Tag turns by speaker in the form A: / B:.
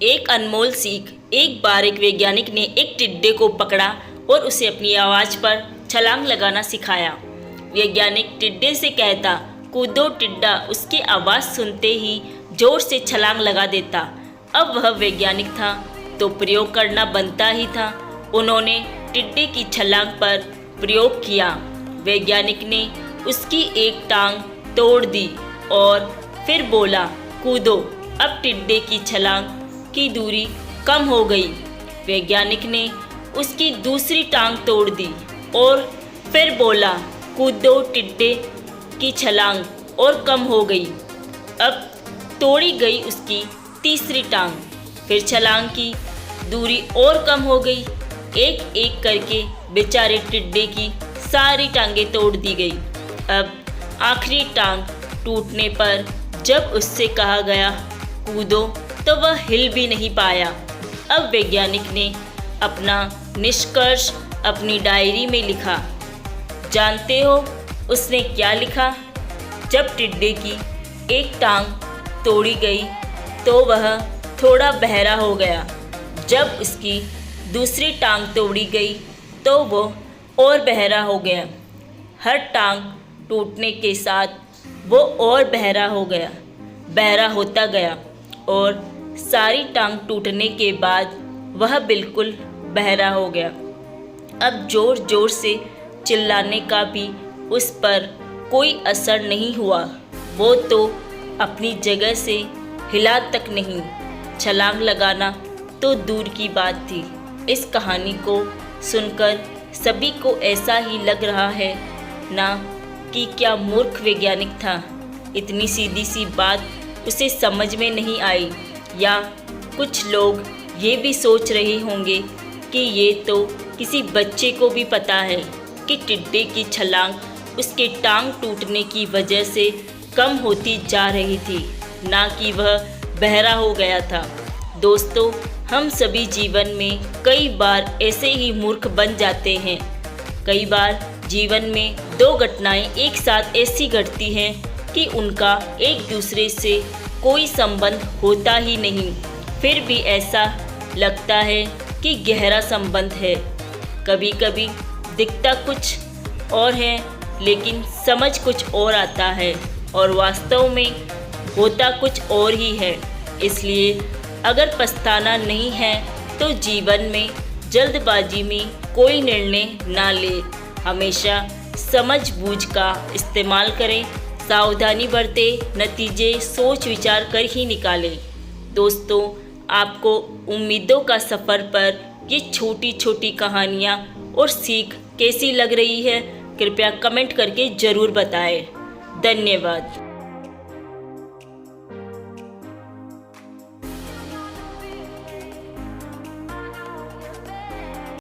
A: एक अनमोल सीख। एक बार एक वैज्ञानिक ने एक टिड्डे को पकड़ा और उसे अपनी आवाज़ पर छलांग लगाना सिखाया। वैज्ञानिक टिड्डे से कहता, कूदो टिड्डा, उसकी आवाज़ सुनते ही जोर से छलांग लगा देता। अब वह वैज्ञानिक था तो प्रयोग करना बनता ही था। उन्होंने टिड्डे की छलांग पर प्रयोग किया। वैज्ञानिक ने उसकी एक टांग तोड़ दी और फिर बोला, कूदो। अब टिड्डे की छलांग की दूरी कम हो गई। वैज्ञानिक ने उसकी दूसरी टांग तोड़ दी और फिर बोला, कूदो टिड्डे की छलांग और कम हो गई। अब तोड़ी गई उसकी तीसरी टांग, फिर छलांग की दूरी और कम हो गई। एक एक करके बेचारे टिड्डे की सारी टांगें तोड़ दी गई। अब आखिरी टांग टूटने पर जब उससे कहा गया कूदो तो वह हिल भी नहीं पाया। अब वैज्ञानिक ने अपना निष्कर्ष अपनी डायरी में लिखा। जानते हो उसने क्या लिखा? जब टिड्डे की एक टांग तोड़ी गई तो वह थोड़ा बहरा हो गया। जब उसकी दूसरी टांग तोड़ी गई तो वो और बहरा हो गया। हर टांग टूटने के साथ वो और बहरा हो गया, बहरा होता गया और सारी टांग टूटने के बाद वह बिल्कुल बहरा हो गया। अब ज़ोर ज़ोर से चिल्लाने का भी उस पर कोई असर नहीं हुआ। वो तो अपनी जगह से हिला तक नहीं, छलांग लगाना तो दूर की बात थी। इस कहानी को सुनकर सभी को ऐसा ही लग रहा है ना कि क्या मूर्ख वैज्ञानिक था, इतनी सीधी सी बात उसे समझ में नहीं आई। या कुछ लोग ये भी सोच रहे होंगे कि ये तो किसी बच्चे को भी पता है कि टिड्डे की छलांग उसके टांग टूटने की वजह से कम होती जा रही थी, ना कि वह बहरा हो गया था। दोस्तों, हम सभी जीवन में कई बार ऐसे ही मूर्ख बन जाते हैं। कई बार जीवन में दो घटनाएं एक साथ ऐसी घटती हैं कि उनका एक दूसरे से कोई संबंध होता ही नहीं, फिर भी ऐसा लगता है कि गहरा संबंध है। कभी कभी दिखता कुछ और है लेकिन समझ कुछ और आता है और वास्तव में होता कुछ और ही है। इसलिए अगर पछताना नहीं है तो जीवन में जल्दबाजी में कोई निर्णय ना ले। हमेशा समझ बूझ का इस्तेमाल करें, सावधानी बरतें, नतीजे सोच विचार कर ही निकालें। दोस्तों, आपको उम्मीदों का सफ़र पर ये छोटी छोटी कहानियाँ और सीख कैसी लग रही है, कृपया कमेंट करके ज़रूर बताएं। धन्यवाद।